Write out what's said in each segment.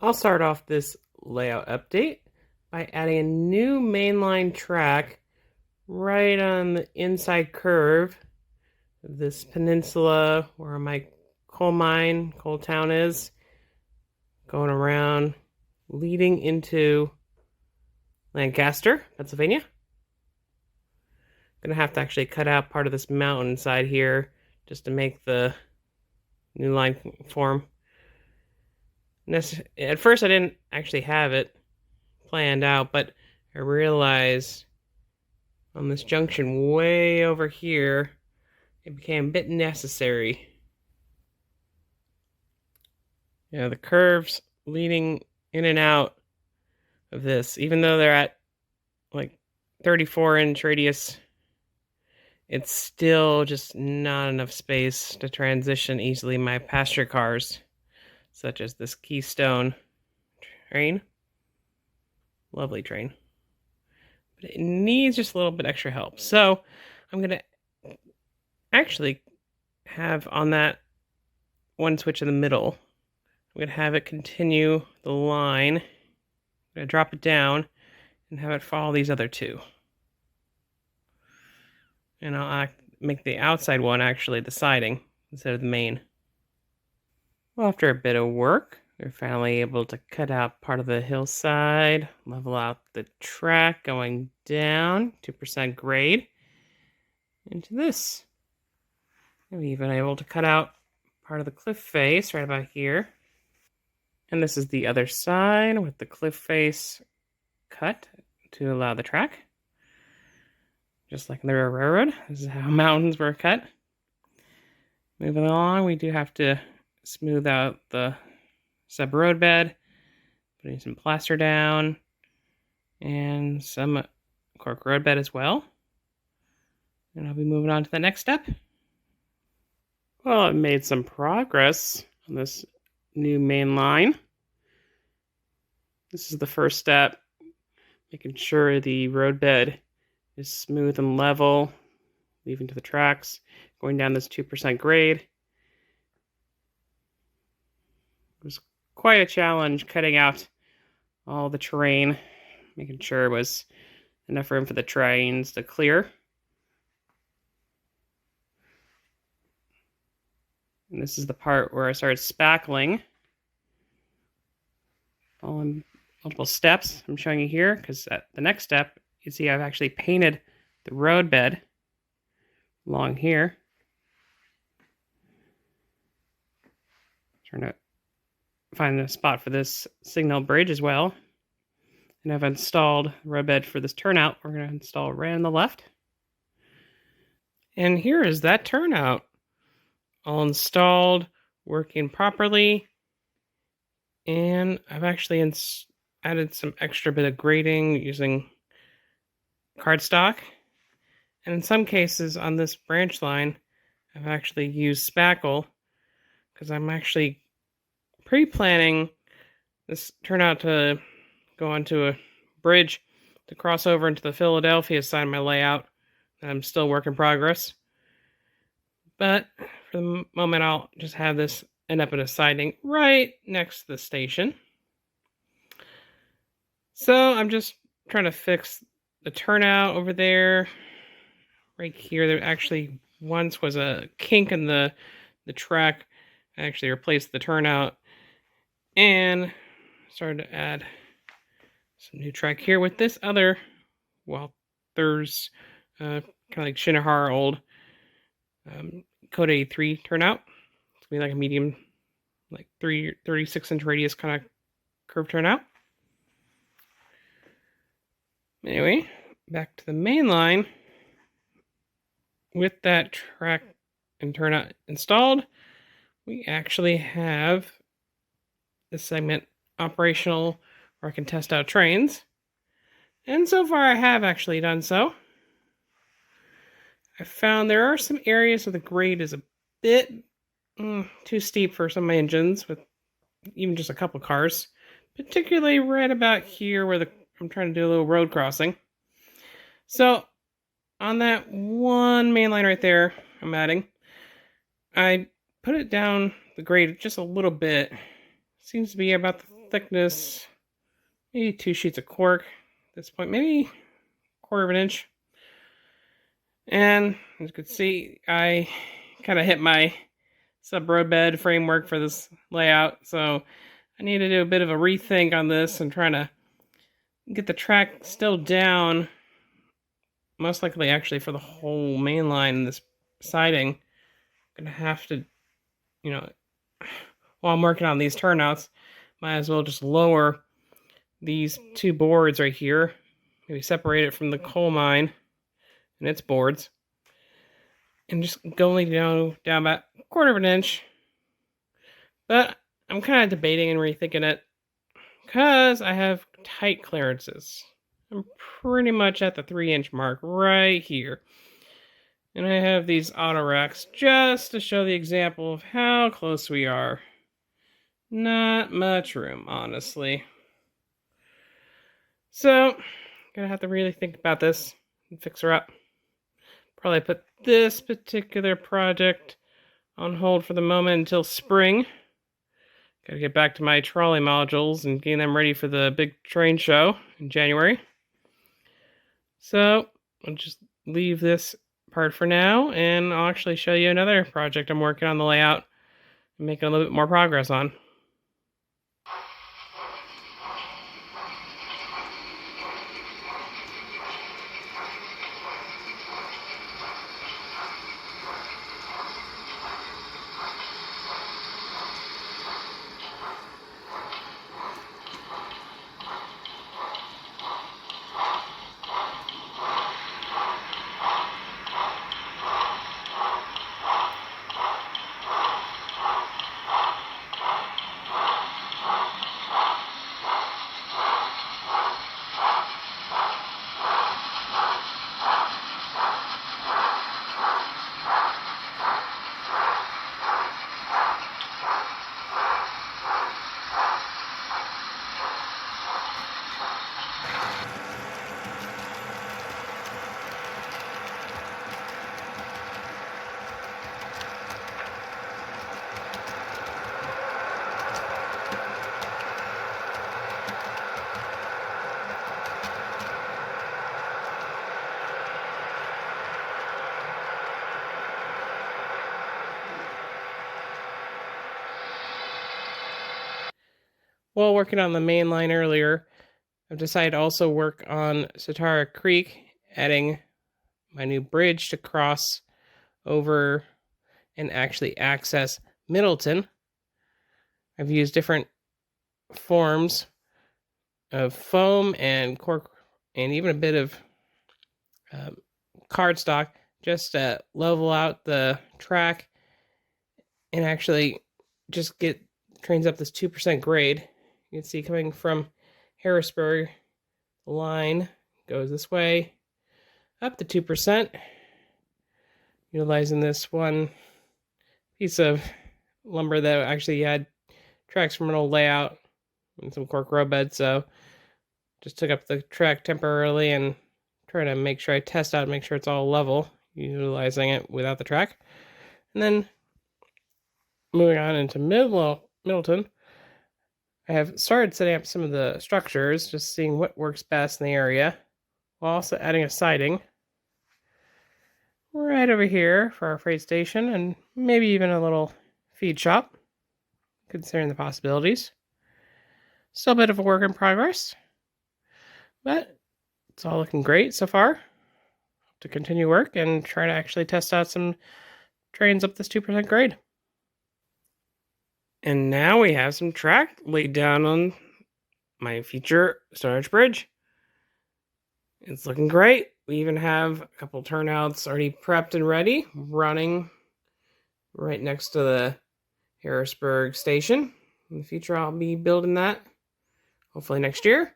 I'll start off this layout update by adding a new mainline track right on the inside curve of this peninsula where my coal town is, going around, leading into Lancaster, Pennsylvania. I'm gonna have to actually cut out part of this mountainside here just to make the new line form. At first I didn't actually have it planned out, but I realized on this junction way over here, it became a bit necessary. The curves leading in and out of this, even though they're at like 34-inch radius, it's still just not enough space to transition easily my passenger cars, such as this Keystone train. Lovely train. But it needs just a little bit extra help. So I'm going to actually have on that one switch in the middle, I'm going to have it continue the line. I'm going to drop it down and have it follow these other two. And I'll make the outside one actually the siding instead of the main. Well, after a bit of work, we're finally able to cut out part of the hillside, level out the track going down, 2% grade, into this. And we've been able to cut out part of the cliff face right about here. And this is the other side with the cliff face cut to allow the track. Just like in the railroad, this is how mountains were cut. Moving along, we do have to smooth out the sub-road bed, putting some plaster down, and some cork road bed as well. And I'll be moving on to the next step. Well, I made some progress on this new main line. This is the first step, making sure the road bed is smooth and level, leaving to the tracks, going down this 2% grade. It was quite a challenge cutting out all the terrain, making sure it was enough room for the trains to clear. And this is the part where I started spackling. Following multiple steps I'm showing you here, because at the next step, you see I've actually painted the road bed along here. Trying to find a spot for this signal bridge as well. And I've installed the road bed for this turnout. We're going to install right on the left. And here is that turnout. All installed, working properly. And I've actually added some extra bit of grading using cardstock. And in some cases on this branch line, I've actually used spackle because I'm actually pre-planning this turnout to go onto a bridge to cross over into the Philadelphia side of my layout. I'm still work in progress. But for the moment, I'll just have this end up in a siding right next to the station. So I'm just trying to fix the turnout over there. Right here, there actually once was a kink in the track. I actually replaced the turnout and started to add some new track here with this other Walther's kind of like Shinohara old Code 83 turnout. It's gonna be like a medium, like 36-inch radius kind of curve turnout. Anyway, back to the main line. With that track and turnout installed, we actually have this segment operational where I can test out trains. And so far I have actually done so. I found there are some areas where the grade is a bit too steep for some engines with even just a couple cars, particularly right about here where I'm trying to do a little road crossing. So on that one main line right there I'm adding, I put it down the grade just a little bit. Seems to be about the thickness, maybe 2 sheets of cork at this point, maybe 1/4 of an inch. And as you can see, I kind of hit my sub roadbed framework for this layout, so I need to do a bit of a rethink on this and trying to get the track still down, most likely actually for the whole main line in this siding. I'm gonna have to, while I'm working on these turnouts, might as well just lower these 2 boards right here, maybe separate it from the coal mine and its boards, and just going down about 1/4 of an inch. But I'm kind of debating and rethinking it because I have tight clearances. I'm pretty much at the 3-inch mark right here. And I have these auto racks just to show the example of how close we are. Not much room, honestly. So, gonna have to really think about this and fix her up. Probably put this particular project on hold for the moment until spring. Gotta get back to my trolley modules and getting them ready for the big train show in January. So, I'll just leave this part for now, and I'll actually show you another project I'm working on the layout and making a little bit more progress on. While working on the main line earlier, I've decided to also work on Satara Creek, adding my new bridge to cross over and actually access Middleton. I've used different forms of foam and cork and even a bit of cardstock just to level out the track and actually just get trains up this 2% grade. You can see coming from Harrisburg, the line goes this way up to 2%, utilizing this one piece of lumber that actually had tracks from an old layout and some cork roadbed, so just took up the track temporarily and trying to make sure I test out and make sure it's all level, utilizing it without the track. And then moving on into Middleton, I have started setting up some of the structures, just seeing what works best in the area, while also adding a siding right over here for our freight station and maybe even a little feed shop, considering the possibilities. Still a bit of a work in progress, but it's all looking great so far. To continue work and try to actually test out some trains up this 2% grade. And now we have some track laid down on my future storage bridge. It's looking great. We even have a couple turnouts already prepped and ready, running right next to the Harrisburg station. In the future, I'll be building that, hopefully next year.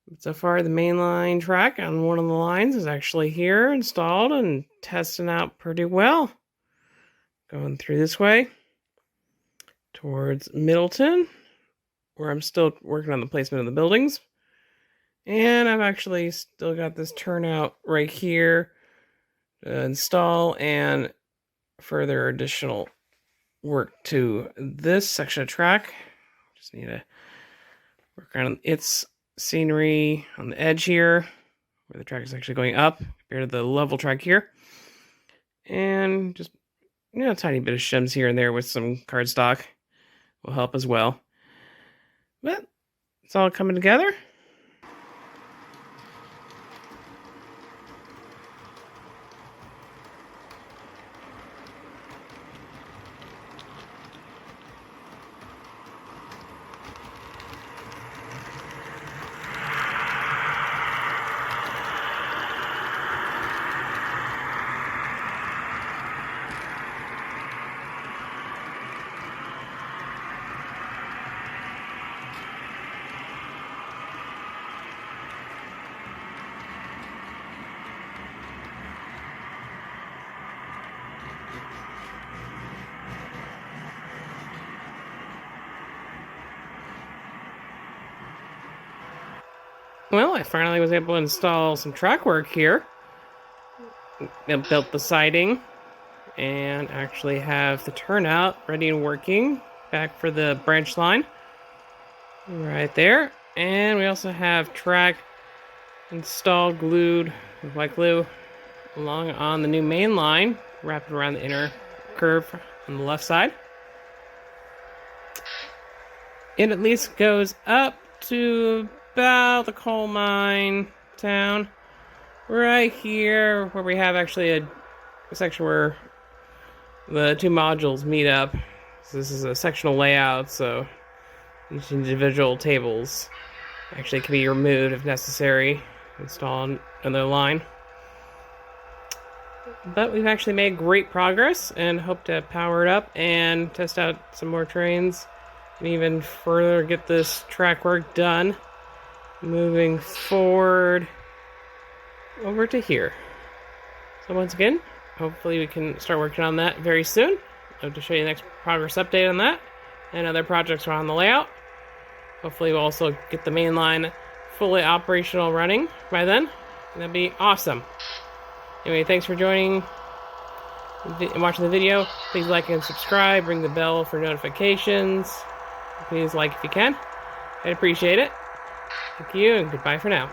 But so far, the mainline track on one of the lines is actually here, installed and testing out pretty well. Going through this way towards Middleton, where I'm still working on the placement of the buildings. And I've actually still got this turnout right here to install and further additional work to this section of track. Just need to Work on its scenery on the edge here, where the track is actually going up compared to the level track here. And just, a tiny bit of shims here and there with some cardstock will help as well. But it's all coming together. Well, I finally was able to install some track work here. I built the siding and actually have the turnout ready and working back for the branch line right there. And we also have track installed, glued with white glue along on the new main line, wrapped around the inner curve on the left side. It at least goes up to about the coal mine town right here, where we have actually a section where the two modules meet up. So this is a sectional layout, so each individual tables actually can be removed if necessary, install another line. But we've actually made great progress and hope to power it up and test out some more trains and even further get this track work done moving forward over to here. So once again, hopefully we can start working on that very soon. I'll have to show you the next progress update on that, and other projects are on the layout. Hopefully we'll also get the main line fully operational running by then. That'd be awesome. Anyway, thanks for joining and watching the video. Please like and subscribe. Ring the bell for notifications. Please like if you can. I'd appreciate it. Thank you, and goodbye for now.